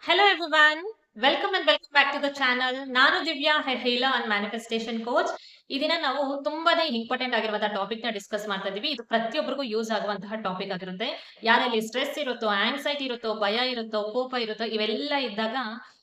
Hello everyone, welcome back to the channel. ನಾನು Divya ಹೇಲಾ and manifestation coach. ಈ ದಿನ ನಾವು ತುಂಬಾನೇ ಇಂಪಾರ್ಟೆಂಟ್ ಆಗಿರುವಂತಹ ಟಾಪಿಕ್ ನ ಡಿಸ್ಕಸ್ ಮಾಡ್ತಾ ಇದೀವಿ. ಇದು ಪ್ರತಿಯೊಬ್ಬರಿಗೂ ಯೂಸ್ ಆಗುವಂತಹ ಟಾಪಿಕ್ ಆಗಿರುತ್ತೆ. ಯಾರಲ್ಲಿ ಸ್ಟ್ರೆಸ್ ಇರುತ್ತೋ, ಆಂಗ್ಸೈಟಿ ಇರುತ್ತೋ, ಭಯ ಇರುತ್ತೋ, ಕೋಪ ಇರುತ್ತೋ, ಇವೆಲ್ಲ ಇದ್ದಾಗ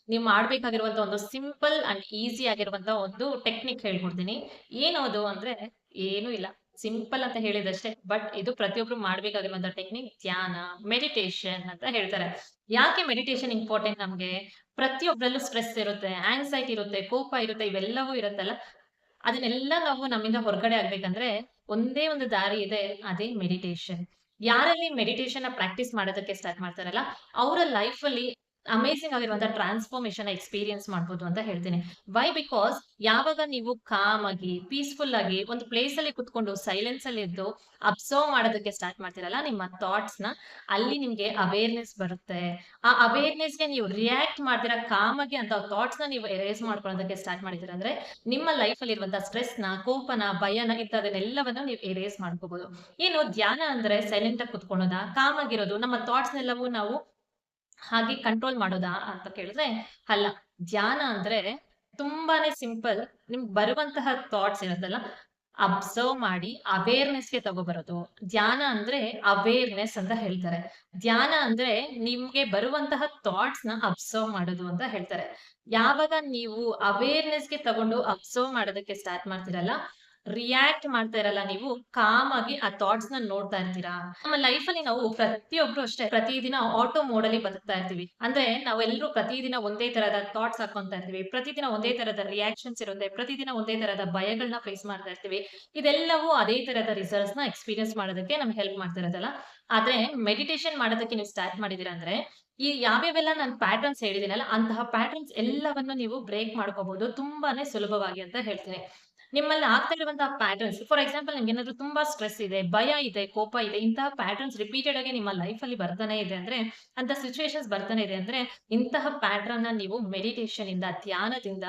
ನೀವು ಮಾಡ್ಬೇಕಾಗಿರುವಂತಹ ಒಂದು ಸಿಂಪಲ್ ಅಂಡ್ ಈಸಿ ಆಗಿರುವಂತಹ ಒಂದು ಟೆಕ್ನಿಕ್ ಹೇಳ್ಕೊಡ್ತೀನಿ. ಏನದು ಅಂದ್ರೆ ಏನು ಇಲ್ಲ, ಸಿಂಪಲ್ ಅಂತ ಹೇಳಿದಷ್ಟೇ. ಬಟ್ ಇದು ಪ್ರತಿಯೊಬ್ರು ಮಾಡ್ಬೇಕಾಗಿರುವಂತಹ ಟೆಕ್ನಿಕ್ ಧ್ಯಾನ, ಮೆಡಿಟೇಷನ್ ಅಂತ ಹೇಳ್ತಾರೆ. ಯಾಕೆ ಮೆಡಿಟೇಷನ್ ಇಂಪಾರ್ಟೆಂಟ್ ನಮ್ಗೆ? ಪ್ರತಿಯೊಬ್ಬರಲ್ಲೂ ಸ್ಟ್ರೆಸ್ ಇರುತ್ತೆ, ಆಂಗ್ಸೈಟಿ ಇರುತ್ತೆ, ಕೋಪ ಇರುತ್ತೆ, ಇವೆಲ್ಲವೂ ಇರುತ್ತಲ್ಲ. ಅದನ್ನೆಲ್ಲ ನಾವು ನಮ್ಮಿಂದ ಹೊರಗಡೆ ಆಗ್ಬೇಕಂದ್ರೆ ಒಂದೇ ಒಂದು ದಾರಿ ಇದೆ, ಅದೇ ಮೆಡಿಟೇಷನ್. ಯಾರಲ್ಲಿ ಮೆಡಿಟೇಷನ್ ಪ್ರಾಕ್ಟೀಸ್ ಮಾಡೋದಕ್ಕೆ ಸ್ಟಾರ್ಟ್ ಮಾಡ್ತಾರಲ್ಲ, ಅವರ ಲೈಫ್ ಅಲ್ಲಿ ಅಮೇಸಿಂಗ್ ಆಗಿರುವಂತಹ ಟ್ರಾನ್ಸ್ಫಾರ್ಮೇಶನ್ ಎಕ್ಸ್ಪೀರಿಯನ್ಸ್ ಮಾಡ್ಬೋದು ಅಂತ ಹೇಳ್ತೀನಿ. ವೈ? ಬಿಕಾಸ್ ಯಾವಾಗ ನೀವು ಕಾಮ್ ಆಗಿ ಪೀಸ್ಫುಲ್ ಆಗಿ ಒಂದು ಪ್ಲೇಸ್ ಅಲ್ಲಿ ಕುತ್ಕೊಂಡು ಸೈಲೆನ್ಸ್ ಅಲ್ಲಿ ಇದ್ದು ಅಬ್ಸರ್ವ್ ಮಾಡೋದಕ್ಕೆ ಸ್ಟಾರ್ಟ್ ಮಾಡ್ತೀರಲ್ಲ ನಿಮ್ಮ ಥಾಟ್ಸ್ ನ, ಅಲ್ಲಿ ನಿಮ್ಗೆ ಅವೇರ್ನೆಸ್ ಬರುತ್ತೆ. ಆ ಅವೇರ್ನೆಸ್ ಗೆ ನೀವು ರಿಯಾಕ್ಟ್ ಮಾಡ್ತೀರಾ, ಕಾಮ್ ಆಗಿ ಅಂತ ಥಾಟ್ಸ್ ನ ನೀವು ಎರೇಸ್ ಮಾಡ್ಕೊಳ್ಳೋದಕ್ಕೆ ಸ್ಟಾರ್ಟ್ ಮಾಡಿದ್ದೀರಾ ಅಂದ್ರೆ ನಿಮ್ಮ ಲೈಫ್ ಅಲ್ಲಿ ಇರುವಂತಹ ಸ್ಟ್ರೆಸ್ ನ, ಕೋಪನ, ಭಯನ ಇಂಥದನ್ನೆಲ್ಲವನ್ನು ನೀವು ಎರೇಸ್ ಮಾಡ್ಕೋಬಹುದು. ಏನು ಧ್ಯಾನ ಅಂದ್ರೆ ಸೈಲೆಂಟ್ ಆಗಿ ಕುತ್ಕೊಳ್ಳೋದಾ, ಕಾಮ್ ಆಗಿರೋದು, ನಮ್ಮ ಥಾಟ್ಸ್ ನೆಲ್ಲವೂ ನಾವು ಹಾಗೆ ಕಂಟ್ರೋಲ್ ಮಾಡೋದಾ ಅಂತ ಕೇಳಿದ್ರೆ ಅಲ್ಲ. ಧ್ಯಾನ ಅಂದ್ರೆ ತುಂಬಾನೇ ಸಿಂಪಲ್. ನಿಮ್ಗೆ ಬರುವಂತಹ ಥಾಟ್ಸ್ ಇರುತ್ತಲ್ಲ, ಅಬ್ಸರ್ವ್ ಮಾಡಿ ಅವೇರ್ನೆಸ್‌ಗೆ ತಗೋಬರೋದು. ಧ್ಯಾನ ಅಂದ್ರೆ ಅವೇರ್ನೆಸ್ ಅಂತ ಹೇಳ್ತಾರೆ. ಧ್ಯಾನ ಅಂದ್ರೆ ನಿಮ್ಗೆ ಬರುವಂತಹ ಥಾಟ್ಸ್‌ನ ಅಬ್ಸರ್ವ್ ಮಾಡೋದು ಅಂತ ಹೇಳ್ತಾರೆ. ಯಾವಾಗ ನೀವು ಅವೇರ್ನೆಸ್‌ಗೆ ತಗೊಂಡು ಅಬ್ಸರ್ವ್ ಮಾಡೋದಕ್ಕೆ ಸ್ಟಾರ್ಟ್ ಮಾಡ್ತೀರಲ್ಲ, ರಿಯಾಕ್ಟ್ ಮಾಡ್ತಾ ಇರಲ್ಲ ನೀವು, ಕಾಮ್ ಆಗಿ ಆ ಥಾಟ್ಸ್‌ನ ನೋಡ್ತಾ ಇರ್ತೀರಾ. ನಮ್ಮ ಲೈಫಲ್ಲಿ ನಾವು ಪ್ರತಿಯೊಬ್ರು ಅಷ್ಟೇ ಪ್ರತಿದಿನ ಆಟೋ ಮೋಡ್ ಅಲ್ಲಿ ಬದುಕ್ತಾ ಇರ್ತೀವಿ. ಅಂದ್ರೆ ನಾವೆಲ್ಲರೂ ಪ್ರತಿದಿನ ಒಂದೇ ತರದ ಥಾಟ್ಸ್ ಹಾಕೊಂತ ಇರ್ತೀವಿ. ಪ್ರತಿದಿನ ಒಂದೇ ತರದ ರಿಯಾಕ್ಷನ್ಸ್ ಇರುತ್ತೆ. ಪ್ರತಿದಿನ ಒಂದೇ ತರದ ಭಯಗಳನ್ನ ಫೇಸ್ ಮಾಡ್ತಾ ಇರ್ತೀವಿ. ಇದೆಲ್ಲವೂ ಅದೇ ತರದ ರಿಸಲ್ಟ್ಸ್ ನ ಎಕ್ಸ್‌ಪೀರಿಯನ್ಸ್ ಮಾಡೋದಕ್ಕೆ ನಮ್ಗೆ ಹೆಲ್ಪ್ ಮಾಡ್ತಾ ಇರೋದಲ್ಲ. ಆದ್ರೆ ಮೆಡಿಟೇಷನ್ ಮಾಡೋದಕ್ಕೆ ನೀವು ಸ್ಟಾರ್ಟ್ ಮಾಡಿದೀರಾ ಅಂದ್ರೆ ಈ ಯಾವ್ಯಾವೆಲ್ಲ ನಾನು ಪ್ಯಾಟರ್ನ್ಸ್ ಹೇಳಿದೀನಲ್ಲ, ಅಂತಹ ಪ್ಯಾಟರ್ನ್ಸ್ ಎಲ್ಲವನ್ನು ನೀವು ಬ್ರೇಕ್ ಮಾಡ್ಕೋಬಹುದು ತುಂಬಾನೇ ಸುಲಭವಾಗಿ ಅಂತ ಹೇಳ್ತೀನಿ. ನಿಮ್ಮಲ್ಲಿ ಆಗ್ತಾ ಇರುವಂತಹ ಪ್ಯಾಟರ್ನ್ಸ್, ಫಾರ್ ಎಕ್ಸಾಂಪಲ್ ನಿಮ್ಗೆ ಏನಾದ್ರು ತುಂಬಾ ಸ್ಟ್ರೆಸ್ ಇದೆ, ಭಯ ಇದೆ, ಕೋಪ ಇದೆ, ಇಂತಹ ಪ್ಯಾಟರ್ನ್ಸ್ ರಿಪೀಟೆಡ್ ಆಗಿ ನಿಮ್ಮ ಲೈಫ್ ಅಲ್ಲಿ ಬರ್ತಾನೆ ಇದೆ ಅಂದ್ರೆ, ಅಂತ ಸಿಚುವೇಶನ್ಸ್ ಬರ್ತಾನೆ ಇದೆ ಅಂದ್ರೆ, ಇಂತಹ ಪ್ಯಾಟರ್ನ್ ನ ನೀವು ಮೆಡಿಟೇಷನ್ ಇಂದ, ಧ್ಯಾನದಿಂದ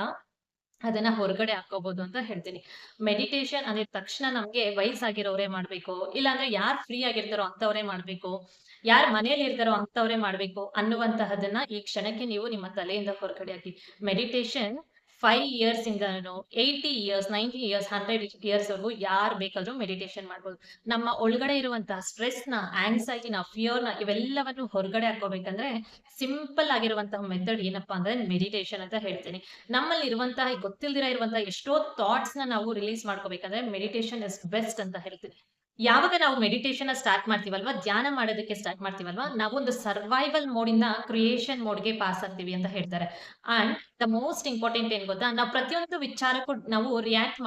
ಅದನ್ನ ಹೊರಗಡೆ ಹಾಕೋಬಹುದು ಅಂತ ಹೇಳ್ತೀನಿ. ಮೆಡಿಟೇಷನ್ ಅಂದಿದ ತಕ್ಷಣ ನಮ್ಗೆ ವಯಸ್ಸಾಗಿರೋರೇ ಮಾಡ್ಬೇಕು, ಇಲ್ಲಾಂದ್ರೆ ಯಾರು ಫ್ರೀ ಆಗಿರ್ತಾರೋ ಅಂತವ್ರೇ ಮಾಡ್ಬೇಕು, ಯಾರು ಮನೇಲಿ ಇರ್ತಾರೋ ಅಂತವ್ರೇ ಮಾಡ್ಬೇಕು ಅನ್ನುವಂತಹದನ್ನ ಈ ಕ್ಷಣಕ್ಕೆ ನೀವು ನಿಮ್ಮ ತಲೆಯಿಂದ ಹೊರಗಡೆ ಹಾಕಿ. ಮೆಡಿಟೇಷನ್ 5 ಇಯರ್ಸ್ ಇಂದನು 80 ಇಯರ್ಸ್, 90 ಇಯರ್ಸ್, 100 ಇಯರ್ಸ್ ವರೆಗೂ ಯಾರು ಬೇಕಾದ್ರೂ ಮೆಡಿಟೇಷನ್ ಮಾಡ್ಬೋದು. ನಮ್ಮ ಒಳಗಡೆ ಇರುವಂತಹ ಸ್ಟ್ರೆಸ್‌ನ, ಆಂಕ್ಸೈಟಿನ, ಫಿಯರ್‌ನ ಇವೆಲ್ಲವನ್ನು ಹೊರಗಡೆ ಹಾಕೋಬೇಕಂದ್ರೆ ಸಿಂಪಲ್ ಆಗಿರುವಂತಹ ಮೆಥಡ್ ಏನಪ್ಪಾ ಅಂದ್ರೆ ಮೆಡಿಟೇಷನ್ ಅಂತ ಹೇಳ್ತೀನಿ. ನಮ್ಮಲ್ಲಿ ಇರುವಂತಹ ಗೊತ್ತಿಲ್ದಿರ ಇರುವಂತಹ ಎಷ್ಟೋ ಥಾಟ್ಸ್‌ನ ನಾವು ರಿಲೀಸ್ ಮಾಡ್ಕೋಬೇಕಂದ್ರೆ ಮೆಡಿಟೇಷನ್ ಇಸ್ ಬೆಸ್ಟ್ ಅಂತ ಹೇಳ್ತೀನಿ. ಯಾವಾಗ ನಾವು ಮೆಡಿಟೇಷನ್ ಸ್ಟಾರ್ಟ್ ಮಾಡ್ತೀವಲ್ವಾ, ಧ್ಯಾನ ಮಾಡೋದಕ್ಕೆ ಸ್ಟಾರ್ಟ್ ಮಾಡ್ತೀವಲ್ವಾ, ನಾವೊಂದು ಸರ್ವೈವಲ್ ಮೋಡ್ ಇಂದ ಕ್ರಿಯೇಷನ್ ಮೋಡ್‌ಗೆ ಪಾಸ್ ಆಗ್ತೀವಿ ಅಂತ ಹೇಳ್ತಾರೆ. ಅಂಡ್ ದ ಮೋಸ್ಟ್ ಇಂಪಾರ್ಟೆಂಟ್ ಏನ್ ಗೊತ್ತಾ? ನಾವು ಪ್ರತಿಯೊಂದು ವಿಚಾರಕ್ಕೂ ನಾವು ರಿಯಾಕ್ಟ್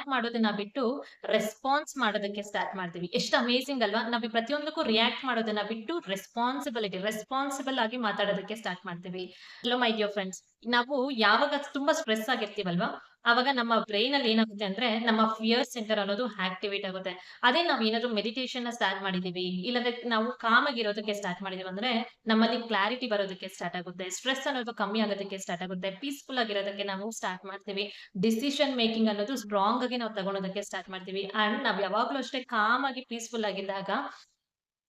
ಮಾಡೋದನ್ನ ಬಿಟ್ಟು ರೆಸ್ಪಾನ್ಸ್ ಮಾಡೋದಕ್ಕೆ ಸ್ಟಾರ್ಟ್ ಮಾಡ್ತೀವಿ. ಎಷ್ಟು ಅಮೇಜಿಂಗ್ ಅಲ್ವಾ? ನಾವು ಪ್ರತಿಯೊಂದಕ್ಕೂ ರಿಯಾಕ್ಟ್ ಮಾಡೋದನ್ನ ಬಿಟ್ಟು ರೆಸ್ಪಾನ್ಸಿಬಲ್ ಆಗಿ ಮಾತಾಡೋದಕ್ಕೆ ಸ್ಟಾರ್ಟ್ ಮಾಡ್ತೀವಿ. ಹಲೋ ಮೈ ಡಿಯರ್ ಫ್ರೆಂಡ್ಸ್, ನಾವು ಯಾವಾಗ ತುಂಬಾ ಸ್ಟ್ರೆಸ್ ಆಗಿರ್ತೀವಲ್ವಾ, ಆವಾಗ ನಮ್ಮ ಬ್ರೈನ್ ಅಲ್ಲಿ ಏನಾಗುತ್ತೆ ಅಂದ್ರೆ ನಮ್ಮ ಫಿಯರ್ ಸೆಂಟರ್ ಅನ್ನೋದು ಆಕ್ಟಿವೇಟ್ ಆಗುತ್ತೆ. ಅದೇ ನಾವ್ ಏನಾದ್ರು ಮೆಡಿಟೇಷನ್ ಸ್ಟಾರ್ಟ್ ಮಾಡಿದೀವಿ, ಇಲ್ಲಾಂದ್ರೆ ನಾವು ಕಾಮ್ ಆಗಿರೋದಕ್ಕೆ ಸ್ಟಾರ್ಟ್ ಮಾಡಿದೀವಿ ಅಂದ್ರೆ ನಮ್ಮಲ್ಲಿ ಕ್ಲಾರಿಟಿ ಬರೋದಕ್ಕೆ ಸ್ಟಾರ್ಟ್ ಆಗುತ್ತೆ. ಸ್ಟ್ರೆಸ್ ಅನ್ನೋದು ಕಮ್ಮಿ ಆಗೋದಕ್ಕೆ ಸ್ಟಾರ್ಟ್ ಆಗುತ್ತೆ. ಪೀಸ್ಫುಲ್ ಆಗಿರೋದಕ್ಕೆ ನಾವು ಸ್ಟಾರ್ಟ್ ಮಾಡ್ತೀವಿ. ಡಿಸಿಷನ್ ಮೇಕಿಂಗ್ ಅನ್ನೋದು ಸ್ಟ್ರಾಂಗ್ ಆಗಿ ನಾವು ತಗೊಳೋದಕ್ಕೆ ಸ್ಟಾರ್ಟ್ ಮಾಡ್ತೀವಿ. ಅಂಡ್ ನಾವ್ ಯಾವಾಗ್ಲೂ ಅಷ್ಟೇ ಕಾಮ್ ಆಗಿ ಪೀಸ್ಫುಲ್ ಆಗಿದ್ದಾಗ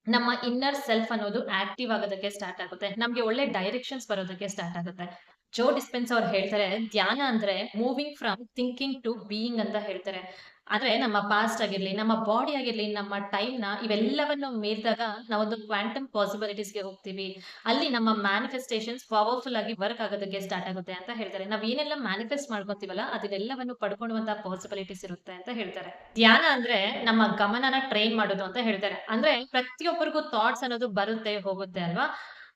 ನಮ್ಮ ಇನ್ನರ್ ಸೆಲ್ಫ್ ಅನ್ನೋದು ಆಕ್ಟಿವ್ ಆಗೋದಕ್ಕೆ ಸ್ಟಾರ್ಟ್ ಆಗುತ್ತೆ. ನಮ್ಗೆ ಒಳ್ಳೆ ಡೈರೆಕ್ಷನ್ಸ್ ಬರೋದಕ್ಕೆ ಸ್ಟಾರ್ಟ್ ಆಗುತ್ತೆ. ಜೋ ಡಿಸ್ಪೆನ್ಸ್ ಅವ್ರು ಹೇಳ್ತಾರೆ, ಧ್ಯಾನ ಅಂದ್ರೆ moving from thinking to being ಅಂತ ಹೇಳ್ತಾರೆ. ಆದ್ರೆ ನಮ್ಮ ಪಾಸ್ಟ್ ಆಗಿರ್ಲಿ, ನಮ್ಮ ಬಾಡಿ ಆಗಿರ್ಲಿ, ನಮ್ಮ ಟೈಮ್‌ನ ಇವೆಲ್ಲವನ್ನು ಮೀರಿದಾಗ ನಾವೊಂದು ಕ್ವಾಂಟಮ್ ಪಾಸಿಬಿಲಿಟೀಸ್‌ಗೆ ಹೋಗ್ತೀವಿ. ಅಲ್ಲಿ ನಮ್ಮ ಮ್ಯಾನಿಫೆಸ್ಟೇಷನ್ಸ್ ಪವರ್‌ಫುಲ್ ಆಗಿ ವರ್ಕ್ ಆಗೋದಕ್ಕೆ ಸ್ಟಾರ್ಟ್ ಆಗುತ್ತೆ ಅಂತ ಹೇಳ್ತಾರೆ. ನಾವ್ ಏನೆಲ್ಲ ಮ್ಯಾನಿಫೆಸ್ಟ್ ಮಾಡ್ಕೊಂತೀವಲ್ಲ, ಅದನ್ನೆಲ್ಲವನ್ನು ಪಡ್ಕೊಳ್ಳುವಂತ ಪಾಸಿಬಿಲಿಟೀಸ್ ಇರುತ್ತೆ ಅಂತ ಹೇಳ್ತಾರೆ. ಧ್ಯಾನ ಅಂದ್ರೆ ನಮ್ಮ ಗಮನನ ಟ್ರೈನ್ ಮಾಡೋದು ಅಂತ ಹೇಳ್ತಾರೆ. ಅಂದ್ರೆ ಪ್ರತಿಯೊಬ್ಬರಿಗೂ ಥಾಟ್ಸ್ ಅನ್ನೋದು ಬರುತ್ತೆ, ಹೋಗುತ್ತೆ ಅಲ್ವಾ?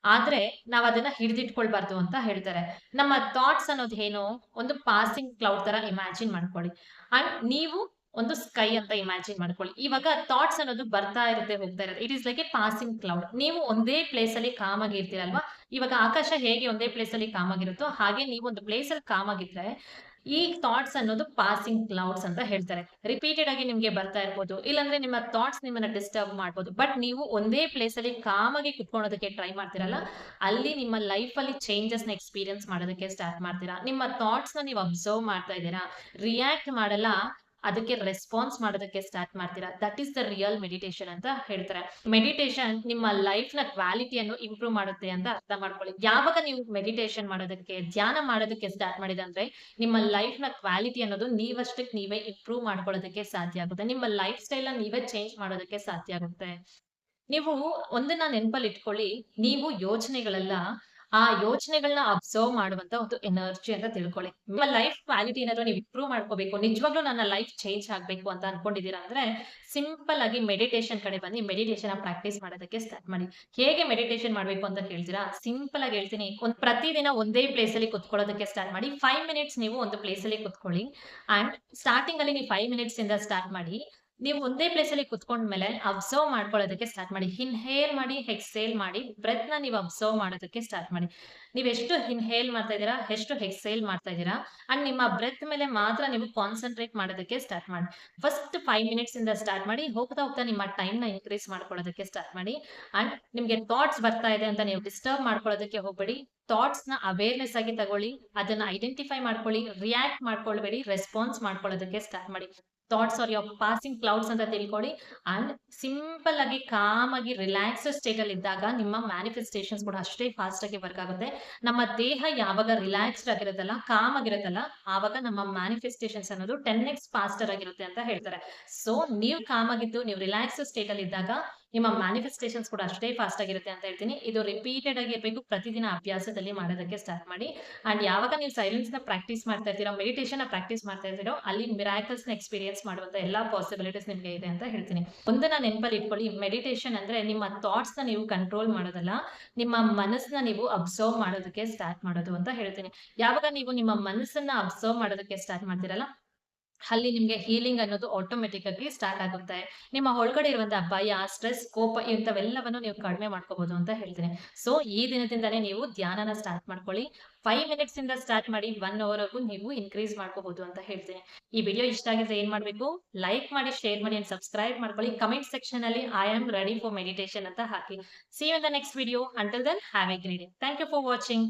ಆದ್ರೆ ನಾವ್ ಅದನ್ನ ಹಿಡಿದಿಟ್ಕೊಳ್ಬಾರ್ದು ಅಂತ ಹೇಳ್ತಾರೆ. ನಮ್ಮ ಥಾಟ್ಸ್ ಅನ್ನೋದು ಏನು? ಒಂದು ಪಾಸಿಂಗ್ ಕ್ಲೌಡ್ ತರ ಇಮ್ಯಾಜಿನ್ ಮಾಡ್ಕೊಳ್ಳಿ. ಅಂಡ್ ನೀವು ಒಂದು ಸ್ಕೈ ಅಂತ ಇಮ್ಯಾಜಿನ್ ಮಾಡ್ಕೊಳ್ಳಿ. ಇವಾಗ ಥಾಟ್ಸ್ ಅನ್ನೋದು ಬರ್ತಾ ಇರುತ್ತೆ, ಹೋಗ್ತಾ ಇರುತ್ತೆ. It is like A passing cloud. ನೀವು ಒಂದೇ ಪ್ಲೇಸ್ ಅಲ್ಲಿ ಕಾಮ್ ಆಗಿ ಇರ್ತೀರಲ್ವಾ? ಇವಾಗ ಆಕಾಶ ಹೇಗೆ ಒಂದೇ ಪ್ಲೇಸ್ ಅಲ್ಲಿ ಕಾಮ್ ಆಗಿರುತ್ತೋ, ಹಾಗೆ ನೀವು ಒಂದು ಪ್ಲೇಸ್ ಅಲ್ಲಿ ಕಾಮ್ ಆಗಿದ್ರೆ ಈ ಥಾಟ್ಸ್ ಅನ್ನೋದು ಪಾಸಿಂಗ್ ಕ್ಲೌಡ್ಸ್ ಅಂತ ಹೇಳ್ತಾರೆ. ರಿಪೀಟೆಡ್ ಆಗಿ ನಿಮ್ಗೆ ಬರ್ತಾ ಇರ್ಬೋದು. ಇಲ್ಲಾಂದ್ರೆ ನಿಮ್ಮ ಥಾಟ್ಸ್ ನಿಮ್ಮನ್ನ ಡಿಸ್ಟರ್ಬ್ ಮಾಡ್ಬೋದು. ಬಟ್ ನೀವು ಒಂದೇ ಪ್ಲೇಸ್ ಅಲ್ಲಿ ಕಾಮ್ ಆಗಿ ಕುತ್ಕೊಳ್ಳೋದಕ್ಕೆ ಟ್ರೈ ಮಾಡ್ತೀರಲ್ಲ, ಅಲ್ಲಿ ನಿಮ್ಮ ಲೈಫ್ ಅಲ್ಲಿ ಚೇಂಜಸ್ ನ ಎಕ್ಸ್‌ಪೀರಿಯನ್ಸ್ ಮಾಡೋದಕ್ಕೆ ಸ್ಟಾರ್ಟ್ ಮಾಡ್ತೀರಾ. ನಿಮ್ಮ ಥಾಟ್ಸ್ ನ ನೀವು ಅಬ್ಸರ್ವ್ ಮಾಡ್ತಾ ಇದ್ದೀರಾ. ರಿಯಾಕ್ಟ್ ಮಾಡಲ್ಲ, ಅದಕ್ಕೆ ರೆಸ್ಪಾನ್ಸ್ ಮಾಡೋದಕ್ಕೆ ಸ್ಟಾರ್ಟ್ ಮಾಡ್ತೀರಾ. That is the real meditation ಅಂತ ಹೇಳ್ತಾರೆ. ಮೆಡಿಟೇಷನ್ ನಿಮ್ಮ ಲೈಫ್ ನ ಕ್ವಾಲಿಟಿಯನ್ನು ಇಂಪ್ರೂವ್ ಮಾಡುತ್ತೆ ಅಂತ ಅರ್ಥ ಮಾಡ್ಕೊಳ್ಳಿ. ಯಾವಾಗ ನೀವು ಮೆಡಿಟೇಷನ್ ಮಾಡೋದಕ್ಕೆ, ಧ್ಯಾನ ಮಾಡೋದಕ್ಕೆ ಸ್ಟಾರ್ಟ್ ಮಾಡಿದ್ರೆ ಅಂದ್ರೆ ನಿಮ್ಮ ಲೈಫ್ ನ ಕ್ವಾಲಿಟಿ ಅನ್ನೋದು ನೀವಷ್ಟಕ್ಕೆ ನೀವೇ ಇಂಪ್ರೂವ್ ಮಾಡ್ಕೊಳ್ಳೋದಕ್ಕೆ ಸಾಧ್ಯ ಆಗುತ್ತೆ. ನಿಮ್ಮ ಲೈಫ್ ಸ್ಟೈಲ್ ನೀವೇ ಚೇಂಜ್ ಮಾಡೋದಕ್ಕೆ ಸಾಧ್ಯ ಆಗುತ್ತೆ. ನೀವು ಒಂದನ್ನ ನೆನಪಲ್ಲಿ ಇಟ್ಕೊಳ್ಳಿ, ನೀವು ಯೋಚನೆಗಳೆಲ್ಲ ಆ ಯೋಚನೆಗಳನ್ನ ಅಬ್ಸರ್ವ್ ಮಾಡುವಂತ ಒಂದು ಎನರ್ಜಿ ಅಂತ ತಿಳ್ಕೊಳ್ಳಿ. ನಿಮ್ಮ ಲೈಫ್ ಕ್ವಾಲಿಟಿ ಏನಾದ್ರು ನೀವು ಇಂಪ್ರೂವ್ ಮಾಡ್ಕೋಬೇಕು, ನಿಜವಾಗ್ಲೂ ನನ್ನ ಲೈಫ್ ಚೇಂಜ್ ಆಗ್ಬೇಕು ಅಂತ ಅನ್ಕೊಂಡಿದೀರಾ ಅಂದ್ರೆ ಸಿಂಪಲ್ ಆಗಿ ಮೆಡಿಟೇಷನ್ ಕಡೆ ಬನ್ನಿ. ಮೆಡಿಟೇಷನ್ ಪ್ರಾಕ್ಟೀಸ್ ಮಾಡೋದಕ್ಕೆ ಸ್ಟಾರ್ಟ್ ಮಾಡಿ. ಹೇಗೆ ಮೆಡಿಟೇಷನ್ ಮಾಡ್ಬೇಕು ಅಂತ ಕೇಳ್ತೀರಾ? ಸಿಂಪಲ್ ಆಗಿ ಹೇಳ್ತೀನಿ. ಪ್ರತಿದಿನ ಒಂದೇ ಪ್ಲೇಸ್ ಅಲ್ಲಿ ಕುತ್ಕೊಳ್ಳೋದಕ್ಕೆ ಸ್ಟಾರ್ಟ್ ಮಾಡಿ. 5 ಮಿನಿಟ್ಸ್ ನೀವು ಒಂದು ಪ್ಲೇಸ್ ಅಲ್ಲಿ ಕುತ್ಕೊಳ್ಳಿ. ಅಂಡ್ ಸ್ಟಾರ್ಟಿಂಗ್ ಅಲ್ಲಿ ನೀವು 5 ಮಿನಿಟ್ಸ್ ಇಂದ ಸ್ಟಾರ್ಟ್ ಮಾಡಿ. ನೀವು ಒಂದೇ ಪ್ಲೇಸ್ ಅಲ್ಲಿ ಕುತ್ಕೊಂಡ್ಮೇಲೆ ಅಬ್ಸರ್ವ್ ಮಾಡ್ಕೊಳ್ಳೋದಕ್ಕೆ ಸ್ಟಾರ್ಟ್ ಮಾಡಿ. ಇನ್ಹೇಲ್ ಮಾಡಿ, ಎಕ್ಸೇಲ್ ಮಾಡಿ, ಬ್ರೆತ್ ನ ನೀವು ಅಬ್ಸರ್ವ್ ಮಾಡೋದಕ್ಕೆ ಸ್ಟಾರ್ಟ್ ಮಾಡಿ. ನೀವು ಎಷ್ಟು ಇನ್ಹೇಲ್ ಮಾಡ್ತಾ ಇದ್ದೀರಾ, ಎಷ್ಟು ಎಕ್ಸೇಲ್ ಮಾಡ್ತಾ ಇದ್ದೀರಾ, ಅಂಡ್ ನಿಮ್ಮ ಬ್ರೆತ್ ಮೇಲೆ ಮಾತ್ರ ನೀವು ಕಾನ್ಸಂಟ್ರೇಟ್ ಮಾಡೋದಕ್ಕೆ ಸ್ಟಾರ್ಟ್ ಮಾಡಿ. ಫಸ್ಟ್ 5 ಮಿನಿಟ್ಸ್ ಇಂದ ಸ್ಟಾರ್ಟ್ ಮಾಡಿ. ಹೋಗ್ತಾ ಹೋಗ್ತಾ ನಿಮ್ಮ ಟೈಮ್ ನ ಇನ್ಕ್ರೀಸ್ ಮಾಡ್ಕೊಳ್ಳೋದಕ್ಕೆ ಸ್ಟಾರ್ಟ್ ಮಾಡಿ. ಅಂಡ್ ನಿಮ್ಗೆ ಥಾಟ್ಸ್ ಬರ್ತಾ ಇದೆ ಅಂತ ನೀವು ಡಿಸ್ಟರ್ಬ್ ಮಾಡ್ಕೊಳ್ಳೋದಕ್ಕೆ ಹೋಗ್ಬೇಡಿ. ಥಾಟ್ಸ್ ನ ಅವೇರ್ನೆಸ್ ಆಗಿ ತಗೊಳ್ಳಿ, ಅದನ್ನ ಐಡೆಂಟಿಫೈ ಮಾಡ್ಕೊಳ್ಳಿ, ರಿಯಾಕ್ಟ್ ಮಾಡ್ಕೊಳ್ಬೇಡಿ, ರೆಸ್ಪಾನ್ಸ್ ಮಾಡ್ಕೊಳ್ಳೋದಕ್ಕೆ ಸ್ಟಾರ್ಟ್ ಮಾಡಿ. Thoughts are your passing clouds ಅಂತ ತಿಳ್ಕೊಳ್ಳಿ. ಅಂಡ್ ಸಿಂಪಲ್ ಆಗಿ ಕಾಮ್ ಆಗಿ ರಿಲ್ಯಾಕ್ಸ್ ಸ್ಟೇಟ್ ಅಲ್ಲಿ ಇದ್ದಾಗ ನಿಮ್ಮ ಮ್ಯಾನಿಫೆಸ್ಟೇಷನ್ಸ್ ಕೂಡ ಅಷ್ಟೇ ಫಾಸ್ಟ್ ಆಗಿ ವರ್ಕ್ ಆಗುತ್ತೆ. ನಮ್ಮ ದೇಹ ಯಾವಾಗ ರಿಲ್ಯಾಕ್ಸ್ಡ್ ಆಗಿರುತ್ತಲ್ಲ, ಕಾಮ್ ಆಗಿರುತ್ತಲ್ಲ, ಆವಾಗ ನಮ್ಮ ಮ್ಯಾನಿಫೆಸ್ಟೇಷನ್ಸ್ ಅನ್ನೋದು 10x ಫಾಸ್ಟರ್ ಆಗಿರುತ್ತೆ ಅಂತ ಹೇಳ್ತಾರೆ. ಸೊ ನೀವು ಕಾಮ್ ಆಗಿದ್ದು, ನೀವು ರಿಲ್ಯಾಕ್ಸ್ ಸ್ಟೇಟ್ ಅಲ್ಲಿ ಇದ್ದಾಗ ನಿಮ್ಮ ಮ್ಯಾನಿಫೆಸ್ಟೇಷನ್ಸ್ ಕೂಡ ಅಷ್ಟೇ ಫಾಸ್ಟ್ ಆಗಿರುತ್ತೆ ಅಂತ ಹೇಳ್ತೀನಿ. ಇದು ರಿಪೀಟೆಡ್ ಆಗಿ ಇರಬೇಕು. ಪ್ರತಿದಿನ ಅಭ್ಯಾಸದಲ್ಲಿ ಮಾಡೋದಕ್ಕೆ ಸ್ಟಾರ್ಟ್ ಮಾಡಿ. ಅಂಡ್ ಯಾವಾಗ ನೀವು ಸೈಲೆನ್ಸ್ ನ ಪ್ರಾಕ್ಟೀಸ್ ಮಾಡ್ತಾ ಇರ್ತೀರೋ, ಮೆಡಿಟೇಷನ್ ನ ಪ್ರಾಕ್ಟೀಸ್ ಮಾಡ್ತಾ ಇರ್ತೀರೋ, ಅಲ್ಲಿ ಮಿರಾಕಲ್ಸ್ ನ ಎಕ್ಸ್ಪೀರಿಯನ್ಸ್ ಮಾಡುವಂತ ಎಲ್ಲಾ ಪಾಸಿಬಿಲಿಟೀಸ್ ನಿಮ್ಗೆ ಇದೆ ಅಂತ ಹೇಳ್ತೀನಿ. ಒಂದನ್ನ ನೆನಪಲ್ಲಿ ಇಟ್ಕೊಳ್ಳಿ, ಮೆಡಿಟೇಷನ್ ಅಂದ್ರೆ ನಿಮ್ಮ ಥಾಟ್ಸ್ ನ ನೀವು ಕಂಟ್ರೋಲ್ ಮಾಡೋದಲ್ಲ, ನಿಮ್ಮ ಮನಸ್ಸನ್ನ ನೀವು ಅಬ್ಸರ್ವ್ ಮಾಡೋದಕ್ಕೆ ಸ್ಟಾರ್ಟ್ ಮಾಡೋದು ಅಂತ ಹೇಳ್ತೀನಿ. ಯಾವಾಗ ನೀವು ನಿಮ್ಮ ಮನಸ್ಸನ್ನ ಅಬ್ಸರ್ವ್ ಮಾಡೋದಕ್ಕೆ ಸ್ಟಾರ್ಟ್ ಮಾಡ್ತೀರಲ್ಲ, ಅಲ್ಲಿ ನಿಮ್ಗೆ ಹೀಲಿಂಗ್ ಅನ್ನೋದು ಆಟೋಮೆಟಿಕ್ ಆಗಿ ಸ್ಟಾರ್ಟ್ ಆಗುತ್ತೆ. ನಿಮ್ಮ ಒಳಗಡೆ ಇರುವಂತಹ ಭಯ, ಸ್ಟ್ರೆಸ್, ಕೋಪ ಇಂಥವೆಲ್ಲವನ್ನು ನೀವು ಕಡಿಮೆ ಮಾಡ್ಕೋಬಹುದು ಅಂತ ಹೇಳ್ತೀನಿ. ಸೊ ಈ ದಿನದಿಂದಾನೇ ನೀವು ಧ್ಯಾನನ ಸ್ಟಾರ್ಟ್ ಮಾಡ್ಕೊಳ್ಳಿ. 5 ಮಿನಿಟ್ಸ್ ಇಂದ ಸ್ಟಾರ್ಟ್ ಮಾಡಿ, 1 ಅವರ್ ವರೆಗೂ ನೀವು ಇನ್ಕ್ರೀಸ್ ಮಾಡ್ಕೋಬಹುದು ಅಂತ ಹೇಳ್ತೀನಿ. ಈ ವಿಡಿಯೋ ಇಷ್ಟ ಆಗಿದ್ರೆ ಏನ್ ಮಾಡ್ಬೇಕು? ಲೈಕ್ ಮಾಡಿ, ಶೇರ್ ಮಾಡಿ, ಅಂಡ್ ಸಬ್ಸ್ಕ್ರೈಬ್ ಮಾಡ್ಕೊಳ್ಳಿ. ಕಮೆಂಟ್ ಸೆಕ್ಷನ್ ಅಲ್ಲಿ I am ready for meditation ಅಂತ ಹಾಕಿ. See you in the next video. Until then have a great day. Thank you for watching.